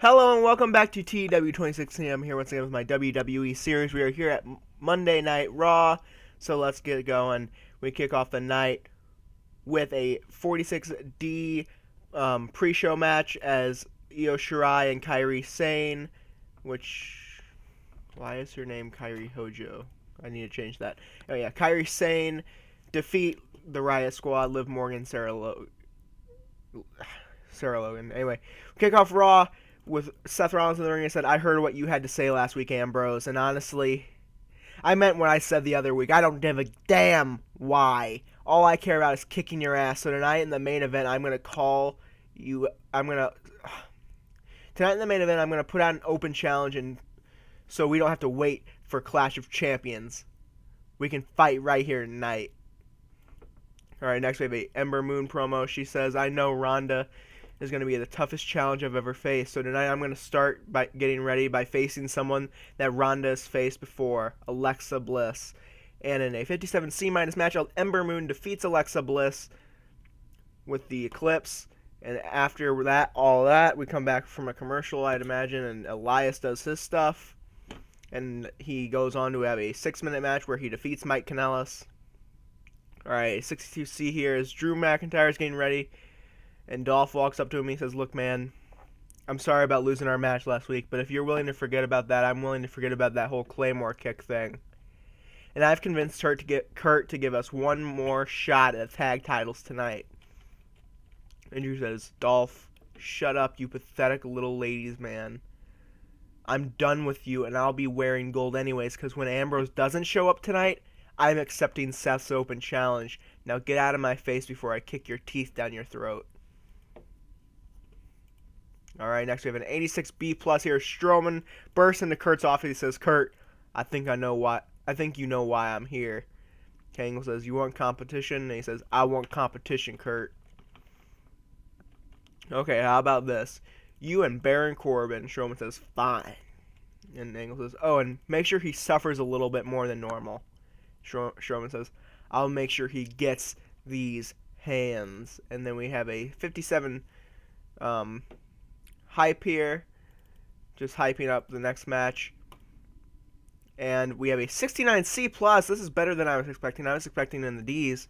Hello and welcome back to TEW 2016. I'm here once again with my WWE series. We are here at Monday Night Raw, so let's get going. We kick off the night with a 46D pre-show match as Io Shirai and Kairi Sane, why is her name Kairi Hojo? I need to change that. Oh yeah, Kairi Sane defeat the Riot Squad, Liv Morgan, Sarah Logan. Anyway, kick off Raw with Seth Rollins in the ring and said, "I heard what you had to say last week, Ambrose, and honestly, I meant what I said the other week. I don't give a damn why. All I care about is kicking your ass. So tonight in the main event, I'm gonna put out an open challenge, and so we don't have to wait for Clash of Champions. We can fight right here tonight." All right, next we have a Ember Moon promo. She says, "I know Ronda is going to be the toughest challenge I've ever faced. So tonight I'm going to start by getting ready by facing someone that Ronda has faced before, Alexa Bliss." And in a 57C- match, Ember Moon defeats Alexa Bliss with the Eclipse. And after that, we come back from a commercial, I'd imagine, and Elias does his stuff. And he goes on to have a 6-minute match where he defeats Mike Kanellis. Alright, 62C here is Drew McIntyre is getting ready. And Dolph walks up to him and he says, "Look, man, I'm sorry about losing our match last week, but if you're willing to forget about that, I'm willing to forget about that whole Claymore kick thing. And I've convinced Kurt to give us one more shot at the tag titles tonight." And Drew says, "Dolph, shut up, you pathetic little ladies man. I'm done with you, and I'll be wearing gold anyways, because when Ambrose doesn't show up tonight, I'm accepting Seth's open challenge. Now get out of my face before I kick your teeth down your throat." Alright, next we have an 86B+ here. Strowman bursts into Kurt's office. He says, "Kurt, I think you know why I'm here." Angle says, "You want competition?" And he says, "I want competition, Kurt." "Okay, how about this? You and Baron Corbin." Strowman says, "Fine." And Angle says, "Oh, and make sure he suffers a little bit more than normal." Strowman says, "I'll make sure he gets these hands." And then we have a 57 hype here, just hyping up the next match. And we have a 69C+. This is better than I was expecting. I was expecting in the D's.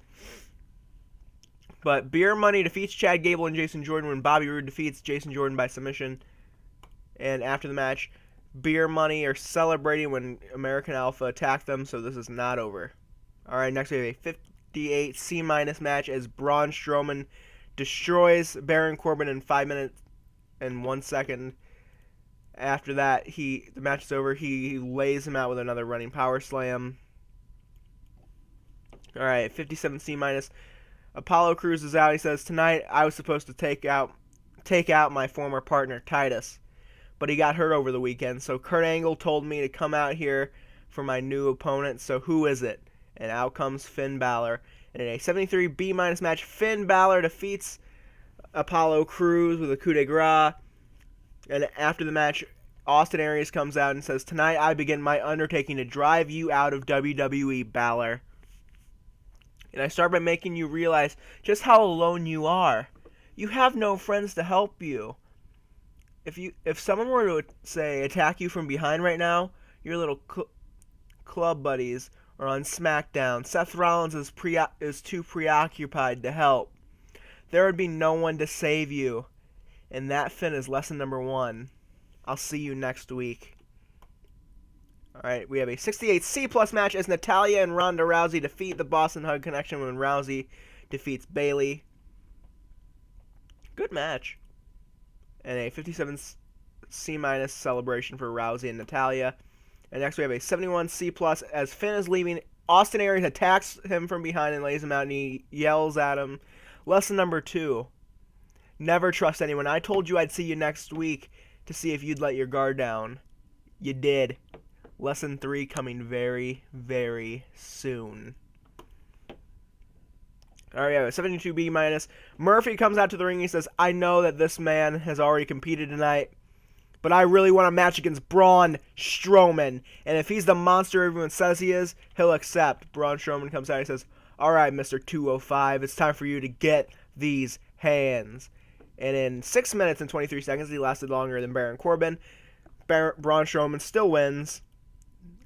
But Beer Money defeats Chad Gable and Jason Jordan when Bobby Roode defeats Jason Jordan by submission. And after the match, Beer Money are celebrating when American Alpha attacked them, so this is not over. Alright, next we have a 58C- match as Braun Strowman destroys Baron Corbin in 5 minutes and 1 second. After that, the match is over. He lays him out with another running power slam. Alright, 57C-. Apollo Crews is out. He says, "Tonight I was supposed to take out my former partner Titus, but he got hurt over the weekend, so Kurt Angle told me to come out here for my new opponent. So who is it?" And out comes Finn Balor. And in a 73B- match, Finn Balor defeats Apollo Crews with a coup de grace. And after the match, Austin Aries comes out and says, "Tonight I begin my undertaking to drive you out of WWE, Balor. And I start by making you realize just how alone you are. You have no friends to help you. If someone were to, say, attack you from behind right now, your little club buddies are on SmackDown. Seth Rollins is too preoccupied to help. There would be no one to save you. And that, Finn, is lesson number 1. I'll see you next week." Alright, we have a 68C+ match as Natalya and Ronda Rousey defeat the Boston Hug Connection when Rousey defeats Bayley. Good match. And a 57C- celebration for Rousey and Natalya. And next we have a 71C+ as Finn is leaving. Austin Aries attacks him from behind and lays him out, and he yells at him. Lesson number 2. Never trust anyone. I told you I'd see you next week to see if you'd let your guard down. You did. Lesson 3 coming very, very soon. Alright, yeah, 72B-. Murphy comes out to the ring. He says, "I know that this man has already competed tonight, but I really want a match against Braun Strowman. And if he's the monster everyone says he is, he'll accept." Braun Strowman comes out and says, "Alright, Mr. 205, it's time for you to get these hands." And in 6 minutes and 23 seconds, he lasted longer than Baron Corbin. Braun Strowman still wins,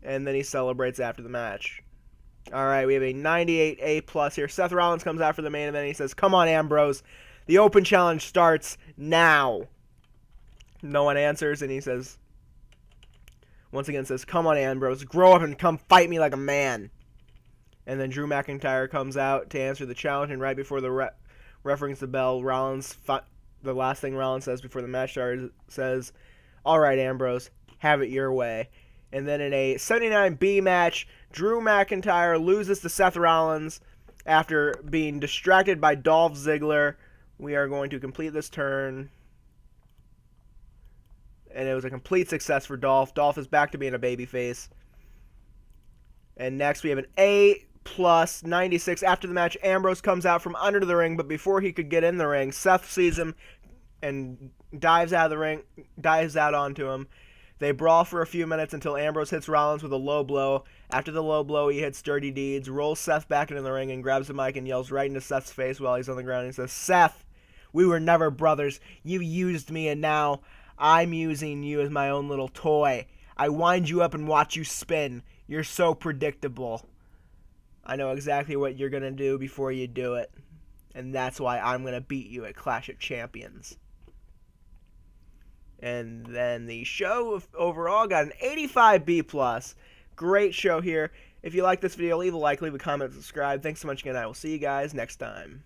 and then he celebrates after the match. All right, we have a 98A+ here. Seth Rollins comes out for the main event. He says, "Come on, Ambrose. The open challenge starts now." No one answers, and he says, once again says, "Come on, Ambrose. Grow up and come fight me like a man." And then Drew McIntyre comes out to answer the challenge, and right before the ref rings the bell, the last thing Rollins says before the match starts says, "All right, Ambrose, have it your way." And then in a 79B match, Drew McIntyre loses to Seth Rollins after being distracted by Dolph Ziggler. We are going to complete this turn. And it was a complete success for Dolph. Dolph is back to being a babyface. And next we have an A+ 96. After the match, Ambrose comes out from under the ring, but before he could get in the ring, Seth sees him and dives out of the ring, dives out onto him. They brawl for a few minutes until Ambrose hits Rollins with a low blow. After the low blow, he hits Dirty Deeds, rolls Seth back into the ring, and grabs the mic and yells right into Seth's face while he's on the ground. He says, "Seth, we were never brothers. You used me, and now I'm using you as my own little toy. I wind you up and watch you spin. You're so predictable. I know exactly what you're going to do before you do it. And that's why I'm going to beat you at Clash of Champions." And then the show overall got an 85B+. Great show here. If you like this video, leave a like, leave a comment, subscribe. Thanks so much again. I will see you guys next time.